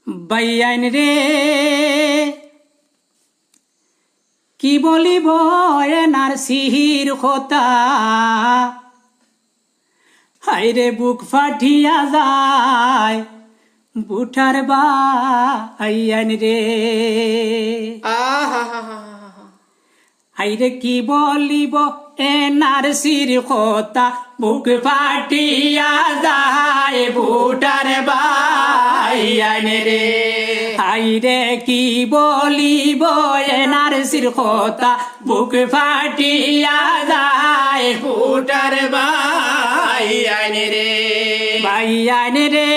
বাইয়ান রে কি বলিব এনার সিহির কথা, হাইরে বুক ফাটিয়া যায় বুঠার বাইয়ান রে। হাইরে কি বলিব এনার সির কথা, বুক ফাটিয়া যায় বুঠার বাইয়ান রে। হাইরে কি বলিব এনার সির কথা, বুক ফাটিয়া যায় বুঠার বাইয়ান রে। বাইয়ান রে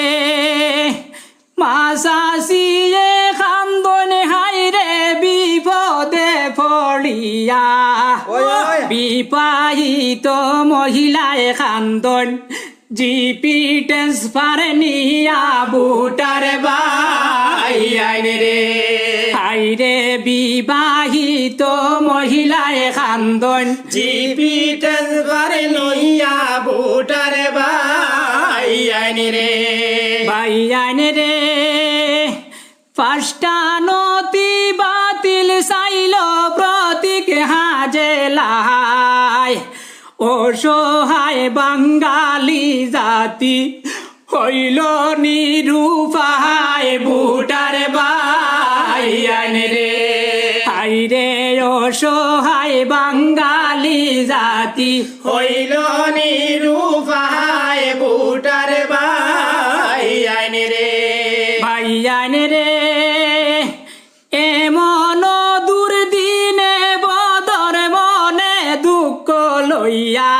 মাসাসিয়ে খান্দন, হাইরে বিপদে পড়িয়া বিপাহিত মহিলায় খান্দন, জিপি ট্রান্সফার নিয়া বুটার বাইয়ান রে। হাইরে বিবাহিত মহিলায় খান্দন, জিপি ট্রান্সফার নিয়া বুটার বাইয়ান রে। বাইয়ান রে পাঁচটা নথি বাতিল চাইল প্রতীক হাজেলায়, অসহায় বাঙালি জাতি হইল নিরুপায় বুটার বাইয়ান রে। হাইরে অসহায় বাঙালি জাতি হইল নিরুপায় বুটার বাইয়ান রে। বাইয়ান রে এমন দুর্দিনে বদর মনে দুঃখ লইয়া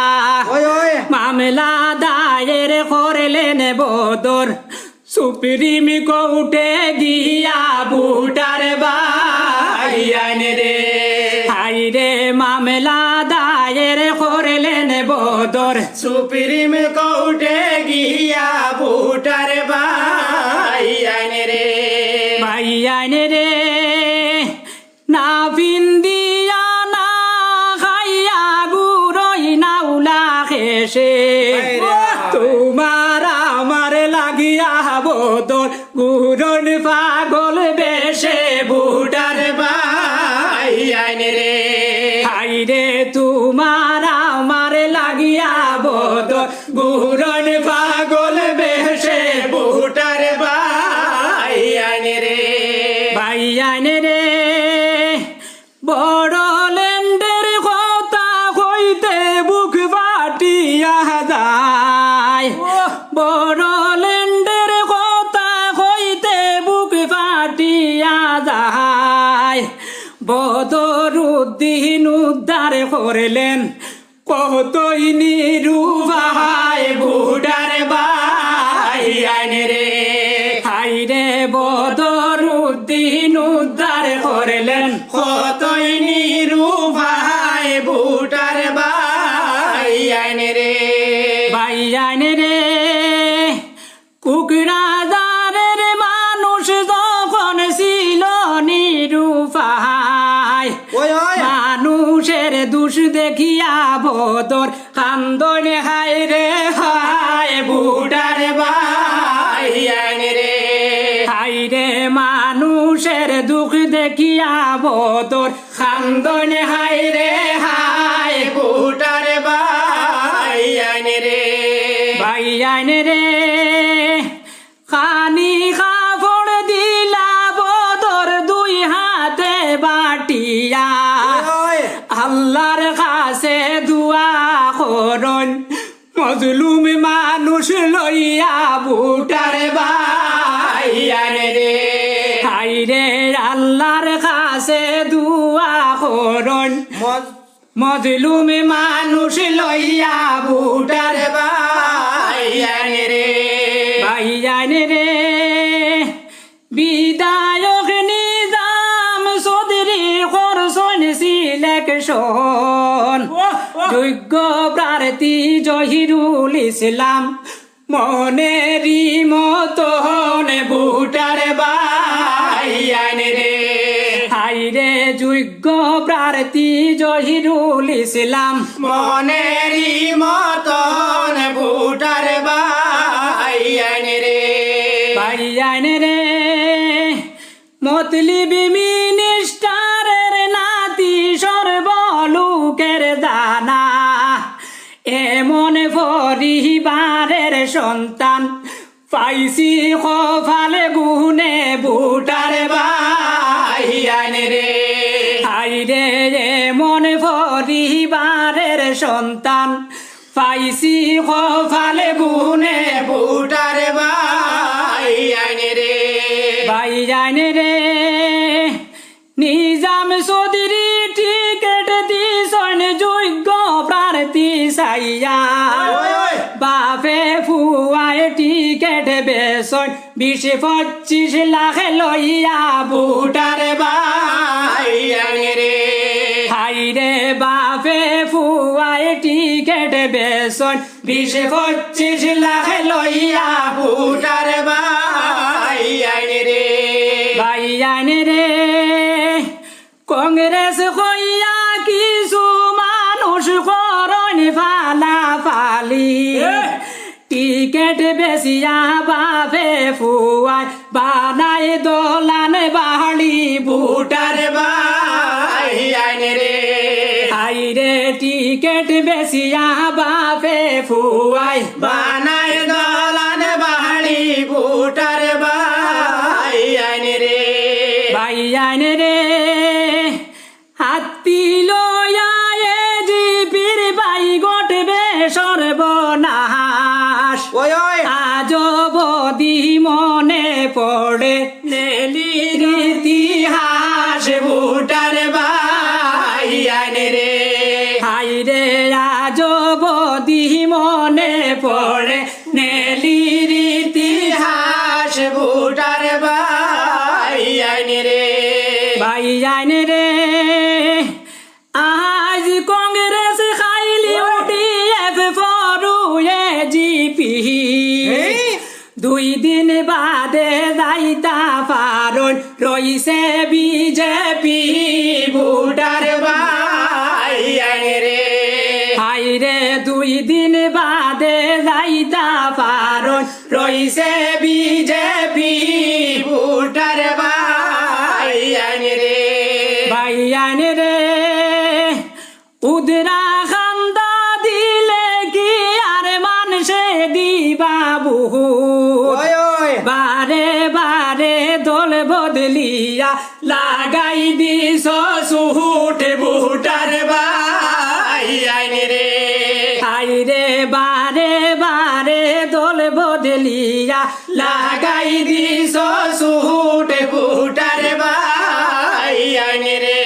মামলা দায়ের করলেন বদর, সুপ্রিম কোর্টে গিয়া বুটার বাইয়ান রে। হাইরে মামলা দায়ের করলেন বদর, সুপ্রিম কোর্টে গিয়া বুটার বাইয়ান রে। বাইয়ান রে না বিন্দিয়া না খাইয়া গুরই নাউলা খেসে, তোমার আমার লাগিয়া বদর গুরন পাগল বেশে বুটার বাইয়ান রে। হাইরে তোমার আমার লাগিয়া বদর গুরন পাগল বেশে বুটার বাইয়ান রে। বাইয়ান রে বড় ল্যান্ডের কথা হইতে বুক ফাটিয়া যায়, বড় ল্যান্ডের কথা হইতে বুক ফাটিয়া যায়। বদরুদ্দিন উদ্ধার করলেন কতই নিরুপায় বুটার বাইয়ান রে। হাইরে বদরুদ্দিন উদ্ধার করলেন কতই নিরুপায় বুটার বাইয়ান রে। বাইয়ান রে কুকরাদারের মানুষ যখন ছিল নিরুপায়, মানুষের দুষ দেখিয়া বদর কান্দন, হায়রে হায় বুটার বাইয়ান রে। হায়রে মানুষের দুঃখ দেখিয়া বদর কান্দন, হায়রে হায় বুটার বাইয়ান রে। বাইয়ান রে খানি কাপড় দিলা বদর দুই হাতে বাটিয়া, আল্লাহর কাছে দুয়া করন মজলুম মানুষ লইয়া বুটার বাইয়ান রে। হাইরে আল্লাহর কাছে দুয়া করন মজলুম মানুষ লইয়া বুটার বাইয়ান রে। বাইয়ান রে বিধায়ক নিজাম চৌধুরী করছেন সিলেকশন, যোগ্য প্রার্থী জহিরুল ইসলাম মনেরই মতন বুটার বাইয়ান রে। হাইরে যোগ্য প্রার্থী জহিরুল ইসলাম মনেরই মতন বুটার বাইয়ান রে। বাইয়ান রে মতলিবি মিনিস্টারের নাতি সর্বলোকের দানা এমন পরিবারের সন্তান পাইছি কপালে গুনে ভোটার ভাই আইনে রে হাইরে এমন পরিবারের সন্তান পাইছি কপালে গুনে ভোটার ভাই আইনে রে ভাই আইনে রে নিজাম চৌধুরী টিকেট দিছেন যোগ্য প্রার্থী চাইয়া বাপে ফুয়ায় টিকেট বেচন 20-25 লাখ লইয়া ভোটার ভাই আইনে রে হাইরে বাপে ফুয়ায় টিকেট বেচন 20-25 লাখ লইয়া ভোটার ভাই আইনে রে ভাই আইনে রে কংগ্রেস কইয়া কিছু মানুষ করন ফালাফালি টিকেট বেচিয়া বাপে ফুয়ায় বানাই দোলান বাড়ি ভোটার ভাই আইনে রে হাইরে টিকেট বেচিয়া বাপে ফুয়ায় বানাই দোলান বাড়ি ভোটার ভাই আইনে রে ভাই আইনে রে হাতি লয়া জিপির বাই গটবে সর্বনাশ আজ বদি মনে পড়ে নেলির ইতিহাস ভোটার ভাই আইনে রে হাইরে আজ বদি মনে পড়ে নেলির ইতিহাস ভোটার ভাই আইনে রে ভাই আইনে রে আজ কংগ্রেস খাইলি UDF ফরুয়ে জিপি 2 দিন বাদে যাইতা পারন রইছে বিজেপি ভোটার ভাই আইনে রে হাইরে 2 দিন বাদে যাইতা পারন রইছে বিজেপি ভোটার ভাই আইনে রে ভাই আইনে রে উদরা খান্দা দিলে কি আর মানুষে দিবা বহু বারে বারে দল বদলিয়া লাগাই দিস সুহুট ভোটার ভাই আইনে রে হাইরে বারে বারে দল বদলিয়া লাগাই দিস সুহুট ভোটার ভাই আইনে রে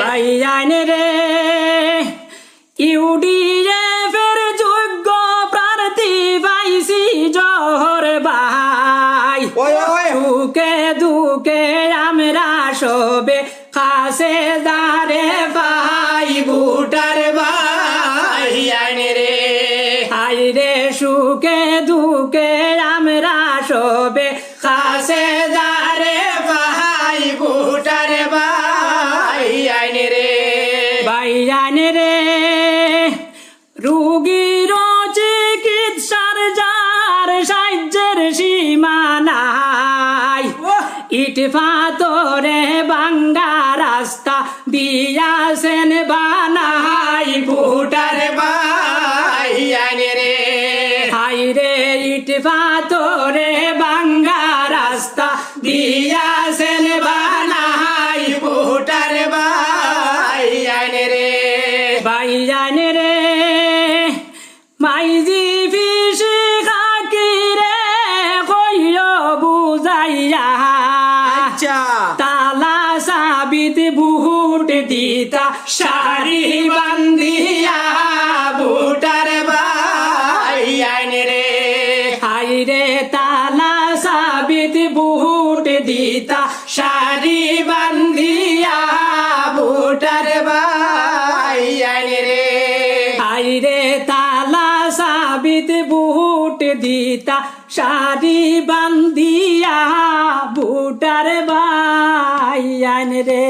ভাই আইনে রে UDF এর যোগ্য প্রার্থী পাইছি জহর ভাই সুখে দুঃখে আমরা সবে খাসে দারে ভাই ভোটার ভাই আইনে রে হাইরে সুখে দুঃখে আমরা সবে খাসে দারে ভাই ভোটার ভাই আইনে রে ভাই আইনে রে রোগীর চিকিৎসার যার সাহায্যের সীমা নাই ইট পাথরে ভাঙ্গা রাস্তা দিয়াছেন বানাই ভোটার ভাই আইনে রে হাইরে ইট পাথরে ভাঙ্গা রাস্তা দিয়াছেন বানাই ভোটার ভাই আইনে রে ভাই আইনে রে মাইজি ফিসি খাকি রে কইও বুঝাইয়া তালা সাবিত ভোট দিতা সারি বান্ধিয়া ভোটার ভাই আইনে রে হাইরে তালা সাবিত ভোট দিতা সারি বান্ধিয়া ভোটার ভাই আইনে রে হাইরে তালা সাবিত ভোট দিতা সারি বান্ধিয়া ভোটার ভাই আইনে রে।